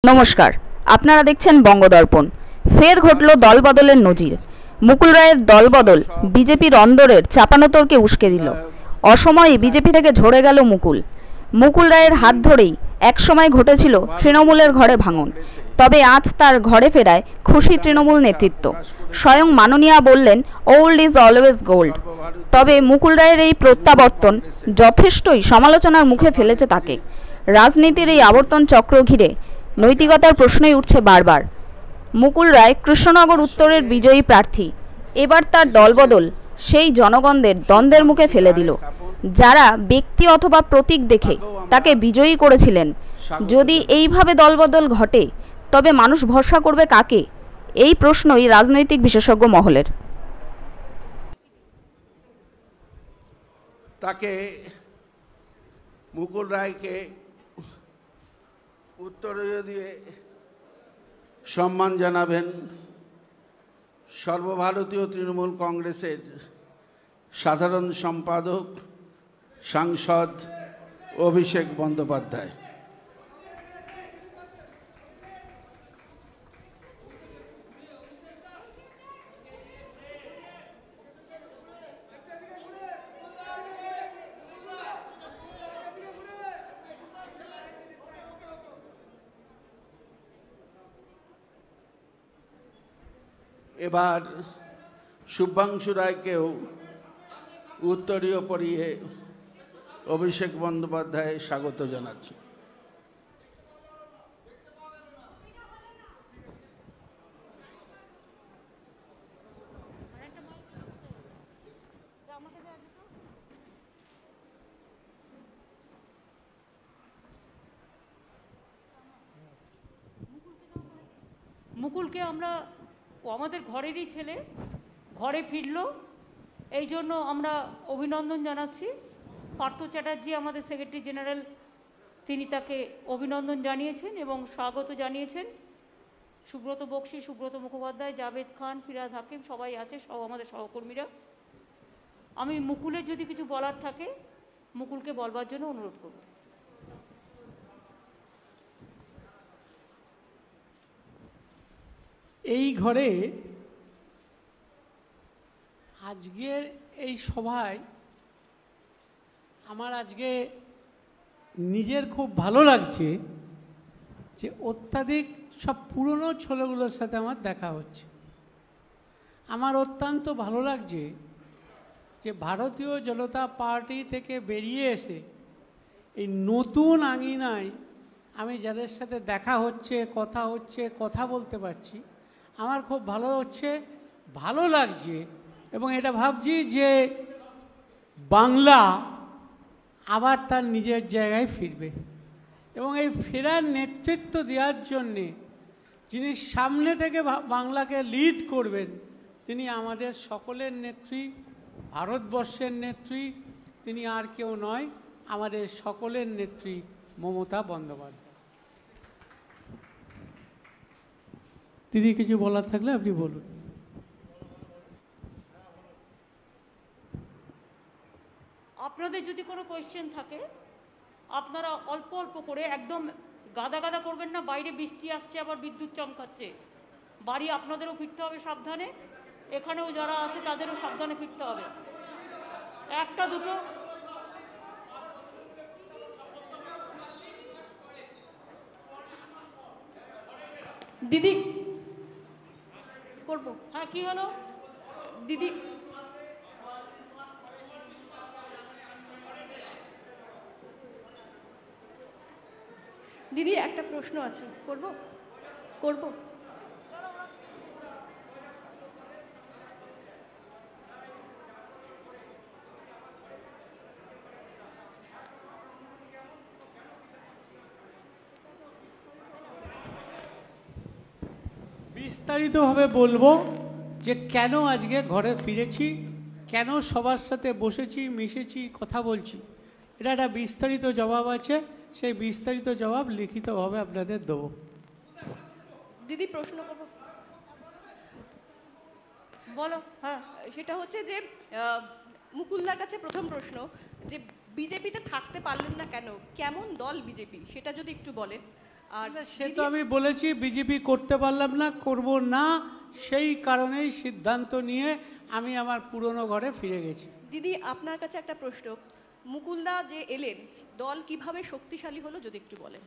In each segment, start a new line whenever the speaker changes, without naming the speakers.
নমস্কার, আপনারা দেখছেন বঙ্গদর্পণ। ফের ঘটল দলবদলের নজির। মুকুল রায়ের দলবদল বিজেপির অন্দরের চাপানোতরকে উস্কে দিল। অসময়ে বিজেপি থেকে ঝরে গেল মুকুল রায়ের হাত ধরেই একসময় ঘটেছিল তৃণমূলের ঘরে ভাঙন। তবে আজ তার ঘরে ফেরায় খুশি তৃণমূল নেতৃত্ব। স্বয়ং মাননীয়া বললেন, ওল্ড ইজ অলওয়েজ গোল্ড। তবে মুকুল রায়ের এই প্রত্যাবর্তন যথেষ্টই সমালোচনার মুখে ফেলেছে তাকে। রাজনীতির এই আবর্তন চক্র ঘিরে নৈতিকতার প্রশ্নই উঠছে বারবার। মুকুল রায় কৃষ্ণনগর উত্তরের বিজয়ী প্রার্থী। এবার তার দলবদল সেই জনগণদের দ্বন্দ্বের মুখে ফেলে দিল, যারা ব্যক্তি অথবা প্রতীক দেখে তাকে বিজয়ী করেছিলেন। যদি এইভাবে দলবদল ঘটে, তবে মানুষ ভরসা করবে কাকে? এই প্রশ্নই রাজনৈতিক বিশেষজ্ঞ মহলের।
তাকে মুকুল রায়কে উত্তরীয় দিয়ে সম্মান জানাবেন সর্বভারতীয় তৃণমূল কংগ্রেসের সাধারণ সম্পাদক সাংসদ অভিষেক বন্দ্যোপাধ্যায়। এবার শুভাংশু রায়কেও উত্তরীয় পরিয়ে অভিষেক বন্দ্যোপাধ্যায় স্বাগত জানাচ্ছে।
মুকুলকে আমরা আমাদের ঘরেরই ছেলে, ঘরে ফিরল, এই জন্য আমরা অভিনন্দন জানাচ্ছি। পার্থ চ্যাটার্জি আমাদের সেক্রেটারি জেনারেল, তিনি তাকে অভিনন্দন জানিয়েছেন এবং স্বাগত জানিয়েছেন। সুব্রত বক্সী, সুব্রত মুখোপাধ্যায়, জাভেদ খান, ফিরাদ হাকিম সবাই আছে, সব আমাদের সহকর্মীরা। আমি মুকুলের যদি কিছু বলার থাকে মুকুলকে বলবার জন্য অনুরোধ করব।
এই ঘরে আজকের এই সভায় আমার আজকে নিজের খুব ভালো লাগছে যে অত্যাধিক সব পুরনো ছেলেগুলোর সাথে আমার দেখা হচ্ছে। আমার অত্যন্ত ভালো লাগছে যে ভারতীয় জনতা পার্টি থেকে বেরিয়ে এসে এই নতুন আঙিনায় আমি যাদের সাথে দেখা হচ্ছে, কথা বলতে পারছি, আমার খুব ভালো লাগছে। এবং এটা ভাবছি যে বাংলা আবার তার নিজের জায়গায় ফিরবে। এবং এই ফেরার নেতৃত্ব দেওয়ার জন্যে যিনি সামনে থেকে বাংলাকে লিড করবেন, তিনি আমাদের সকলের নেত্রী, ভারতবর্ষের নেত্রী। তিনি আর কেউ নয়, আমাদের সকলের নেত্রী মমতা বন্দ্যোপাধ্যায়। দিদি কিছু বলার থাকলে আপনি বলুন।
আপনাদের যদি কোনো কোয়েশ্চেন থাকে আপনারা অল্প অল্প করে, একদম গাদা গাদা করবেন না। বাইরে বৃষ্টি আসছে, আবার বিদ্যুৎ চমকাচ্ছে। বাড়ি আপনাদেরও ফিরতে হবে সাবধানে, এখানেও যারা আছে তাদেরও সাবধানে ফিরতে হবে। একটা দুটো দিদি করবো। হ্যাঁ, কি হলো দিদি?
দিদি একটা প্রশ্ন আছে, করব?
বিস্তারিতভাবে বলবো যে কেন আজকে ঘরে ফিরেছি, কেন সবার সাথে বসেছি, মিশেছি, কথা বলছি। এটা একটা বিস্তারিত জবাব আছে, সেই বিস্তারিত জবাব লিখিতভাবে আপনাদের দেবো।
দিদি প্রশ্ন করব,
বলো। হ্যাঁ,
সেটা হচ্ছে যে মুকুলদার কাছে প্রথম প্রশ্ন, যে বিজেপিতে থাকতে পারলেন না কেন? কেমন দল বিজেপি, সেটা যদি একটু বলেন। আর
সে তো আমি বলেছি বিজেপি করতে পারলাম না, করব না, সেই কারণেই সিদ্ধান্ত নিয়ে আমি আমার পুরনো ঘরে ফিরে গেছি।
দিদি আপনার কাছে একটা প্রশ্ন, মুকুলদা যে এলেন, দল কিভাবে শক্তিশালী হলো যদি একটু বলেন।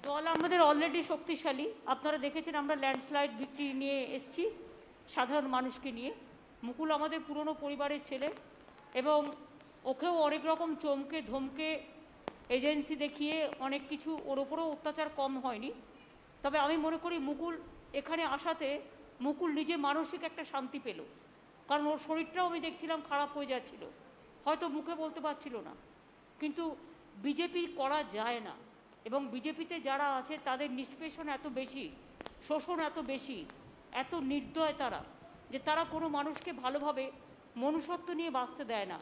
দল আমাদের অলরেডি শক্তিশালী। আপনারা দেখেছেন আমরা ল্যান্ডস্লাইড ভিক্টরি নিয়ে এসেছি সাধারণ মানুষকে নিয়ে। মুকুল আমাদের পুরনো পরিবারের ছেলে এবং ওকেও অনেক রকম চমকে ধমকে এজেন্সি দেখিয়ে অনেক কিছু ওর ওপরেও অত্যাচার কম হয়নি। তবে আমি মনে করি মুকুল এখানে আসাতে মুকুল নিজে মানসিক একটা শান্তি পেল, কারণ ওর শরীরটাও আমি দেখছিলাম খারাপ হয়ে যাচ্ছিল, হয়তো মুখে বলতে পারছিল না। কিন্তু বিজেপি করা যায় না এবং বিজেপিতে যারা আছে তাদের নিষ্পেষণ এত বেশি, শোষণ এত বেশি, এত নির্দয় তারা, যে তারা কোনো মানুষকে ভালোভাবে মনুষ্যত্ব নিয়ে বাঁচতে দেয় না।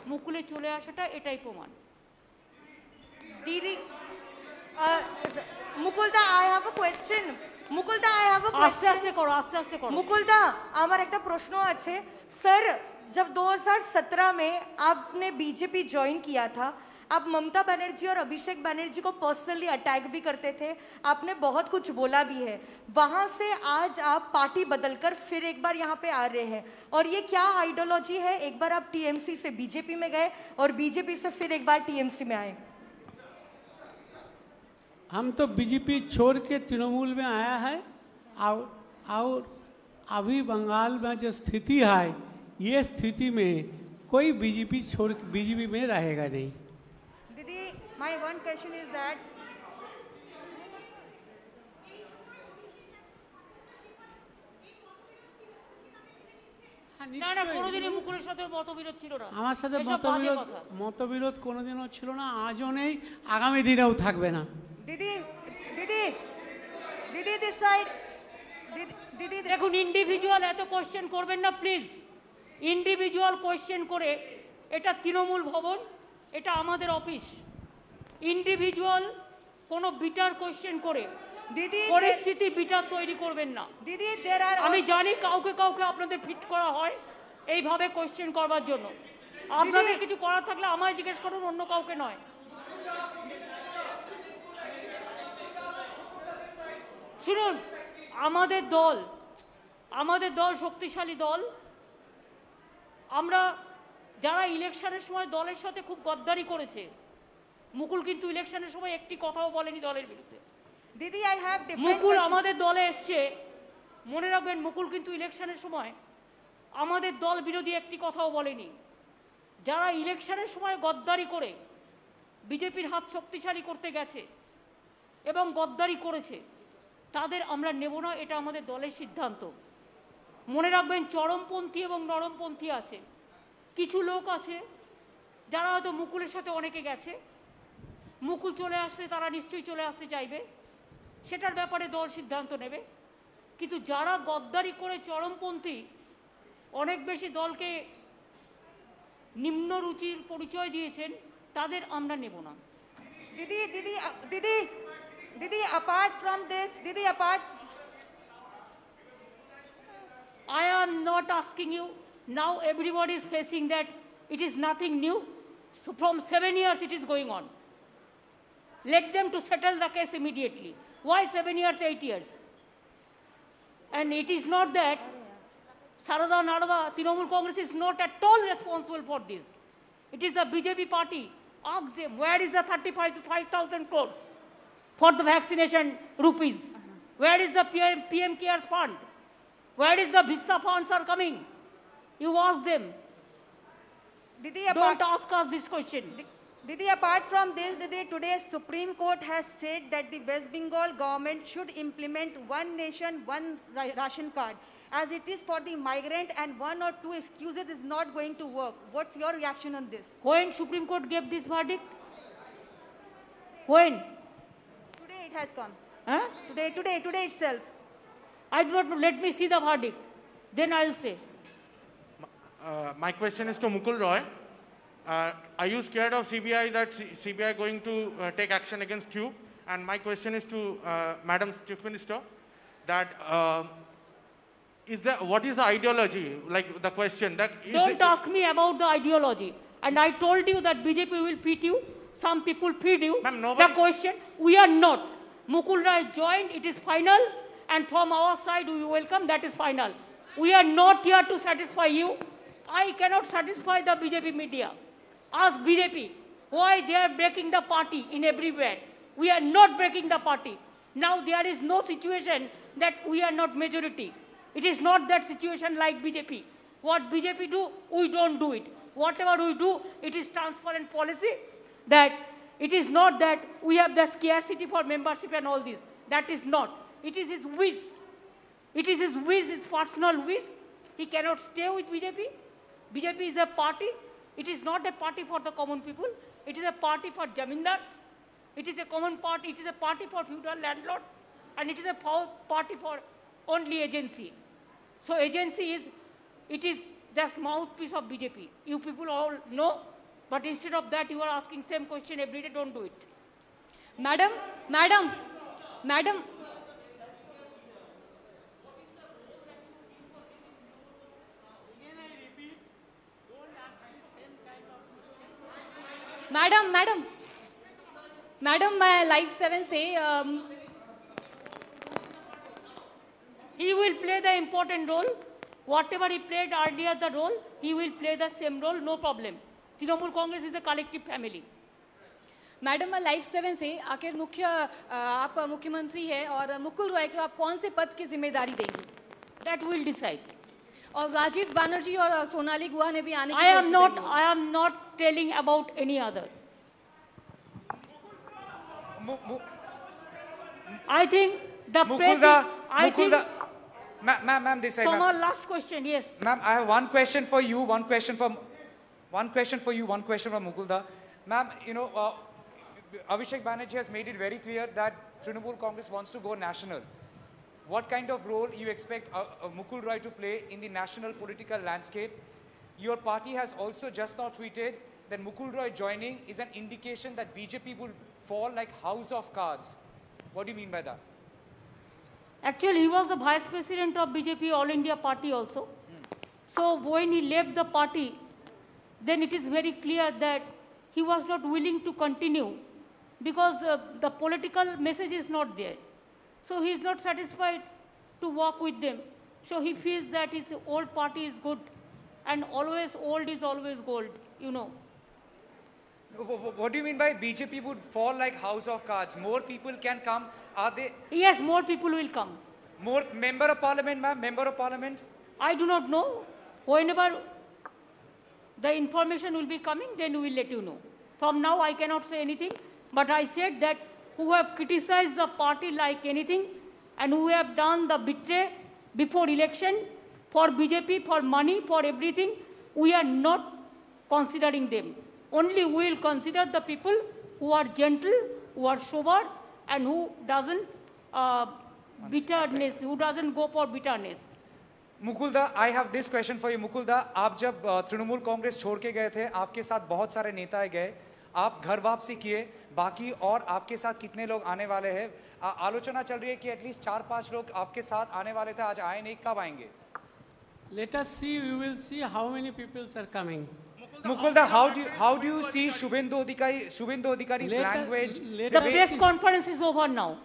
মুকুলে চলে আসাটা এটাই প্রমাণ।
Didi, Mukulda, I have a question. Mukulda, I have a
আস্তে
question.
আস্তে করো, আস্তে আস্তে করো।
मुकुलदा, আমার একটা প্রশ্ন আছে सर, जब 2017 में आपने बीजेपी ज्वाइन किया था, आप ममता बनर्जी और अभिषेक बनर्जी को पर्सनली अटैक भी करते थे, आपने बहुत कुछ बोला भी है। वहां से आज आप पार्टी बदलकर फिर एक बार यहाँ पे आ रहे हैं, और ये क्या आइडियोलॉजी है? एक बार आप टीएमसी से बीजेपी में गए और बीजेपी से फिर एक बार टीएमसी में आए।
हम तो बीजेपी छोड़ के तृणमूल में आया है, और अभी बंगाल में जो स्थिति है, ये स्थिति में कोई बीजेपी छोड़ बीजेपी में रहेगा नहीं।
Didi, my one question is that
না না, কোনোদিনই মুকুলের সাথে মতবিরোধ ছিল না।
আমার সাথে
এসব বাজে কথা।
মতবিরোধ কোনোদিনও ছিল না, আজও নেই, আগামী দিনেও থাকবে না।
Didi, Didi, Didi, this side. Didi,
দেখুন, ইন্ডিভিজুয়াল এত কোয়েশ্চেন করবেন না প্লিজ। ইন্ডিভিজুয়াল কোয়েশ্চেন করে, এটা তৃণমূল ভবন, এটা আমাদের অফিস। ইন্ডিভিজুয়াল কোনো বিটার কোয়েশ্চেন করে
Didi,
পরিস্থিতি বিটার তৈরি করবেন না।
Didi, there are
আমি
also,
জানি কাউকে কাউকে আপনাদের ফিট করা হয় এইভাবে কোয়েশ্চেন করবার জন্য। আপনাদের কিছু করার থাকলে আমায় জিজ্ঞেস করুন, অন্য কাউকে নয়। শুনুন, আমাদের দল শক্তিশালী দল। আমরা যারা ইলেকশনের সময় দলের সাথে খুব গদ্দারি করেছে, মুকুল কিন্তু ইলেকশনের সময় একটি কথাও বলেনি দলের বিরুদ্ধে।
Didi, I have different
Mukul
questions.
আমাদের দলে এসছে, মনে রাখবেন, মুকুল কিন্তু ইলেকশনের সময় আমাদের দল বিরোধী একটি কথাও বলেনি। যারা ইলেকশনের সময় গদ্দারি করে বিজেপির হাত শক্তিশালী করতে গেছে এবং গদ্দারি করেছে, তাদের আমরা নেব না, এটা আমাদের দলের সিদ্ধান্ত। মনে রাখবেন, চরমপন্থী এবং নরমপন্থী আছে। কিছু লোক আছে যারা হয়তো মুকুলের সাথে অনেকে গেছে, মুকুল চলে আসলে তারা নিশ্চয়ই চলে আসতে চাইবে, সেটার ব্যাপারে দল সিদ্ধান্ত নেবে। কিন্তু যারা গদ্দারি করে চরমপন্থী, অনেক বেশি দলকে নিম্ন রুচির পরিচয় দিয়েছেন, তাদের আমরা নেব না।
Didi, apart from this, Didi, apart.
I am not asking you. Now everybody is facing that it is nothing new. So from 7 years it is going on. Let them to settle the case immediately. Why 7 years, 8 years? And it is not that Sarada Narada, Trinamool Congress is not at all responsible for this. It is the BJP party. Ask them, where is the 35 to 5,000 crores for the vaccination rupees? Where is the PM Cares Fund? Where is the Vista funds are coming? You ask them.
Didi,
Don't ask us this question.
Didi, apart from this, Didi, today Supreme Court has said that the West Bengal government should implement one nation, one ration card, as it is for the migrant, and 1 or 2 excuses is not going to work. What's your reaction on this?
When Supreme Court gave this verdict? When?
Today it has come.
Huh?
Today itself.
I do not know. Let me see the verdict. Then I'll say.
My question is to Mukul Roy. Are you scared of CBI, that CBI going to take action against you? And my question is to Madam Chief Minister, that what is the ideology, like the question that
Don't ask me about the ideology. And I told you that BJP will beat you. some people feed you.
Ma'am,
The
nobody-
question, we are not. Mukul Roy joined, it is final, and from our side we welcome, that is final. We are not here to satisfy you. I cannot satisfy the BJP media. Ask BJP why they are breaking the party in everywhere. We are not breaking the party. Now there is no situation that we are not majority. It is not that situation like BJP. What BJP do, we don't do it. Whatever we do, it is transparent policy, that it is not that we have the scarcity for membership and all this. That is not. It is his wish. It is his wish, his personal wish. He cannot stay with BJP. BJP is a party. It is not a party for the common people. It is a party for jamindars. It is a common party. It is a party for feudal landlord. And it is a party for only agency. So agency is, it is just mouthpiece of BJP. You people all know, but instead of that, you are asking same question every day. Don't do it.
Madam, मैं live 7 से
He will play the important role. Whatever he played earlier the role, he will play the same role, no problem. Trinamool Congress is a collective family.
Madam मैं live 7 से आखिर आप मुख्यमंत्री हैं और मुकुल रॉय को आप कौन से पद की जिम्मेदारी देंगी?
That will decide.
और राजीव बनर्जी और सोनाली गुहा ने भी आने की
I am
कोशिश की।
not telling about any other. I think the press. I think.
Ma'am, this side.
Tomar, last question, yes.
Ma'am, I have one question for you, one question for Mukulda. Ma'am, you know, Abhishek Banerjee has made it very clear that Trinamool Congress wants to go national. What kind of role you expect Mukul Roy to play in the national political landscape? Your party has also just now tweeted that Mukul Roy joining is an indication that BJP will fall like house of cards. What do you mean by that?
Actually, he was the vice president of BJP All India Party also. So when he left the party, then it is very clear that he was not willing to continue because the political message is not there. So he is not satisfied to work with them. So he feels that his old party is good and always old is always gold, you know.
What do you mean by BJP would fall like house of cards? More people can come. Are they?
Yes, more people will come.
More member of parliament, ma'am? Member of parliament?
I do not know. Whenever the information will be coming, then we will let you know. From now, I cannot say anything. But I said that who have criticized the party like anything and who have done the betray before election for BJP, for money, for everything, we are not considering them. Only we will consider the people who are gentle, who are sober, and who doesn't bitterness, who doesn't go for bitterness.
मुकुलदा, I have this question for you. मुकुलदा, आप जब तृणमूल कांग्रेस छोड़ के गए थे, आपके साथ बहुत सारे नेता गए, आप घर वापसी किए, बाकी और आपके साथ कितने लोग आने वाले हैं? आलोचना चल रही है कि एटलीस्ट 4-5 लोग आपके साथ आने वाले थे, आज आए नहीं, कब आएंगे?
Let us see, we will see how many people are coming.
Mukulda, how do you see Shubhendu Adhikari's language?
The press conference is over now.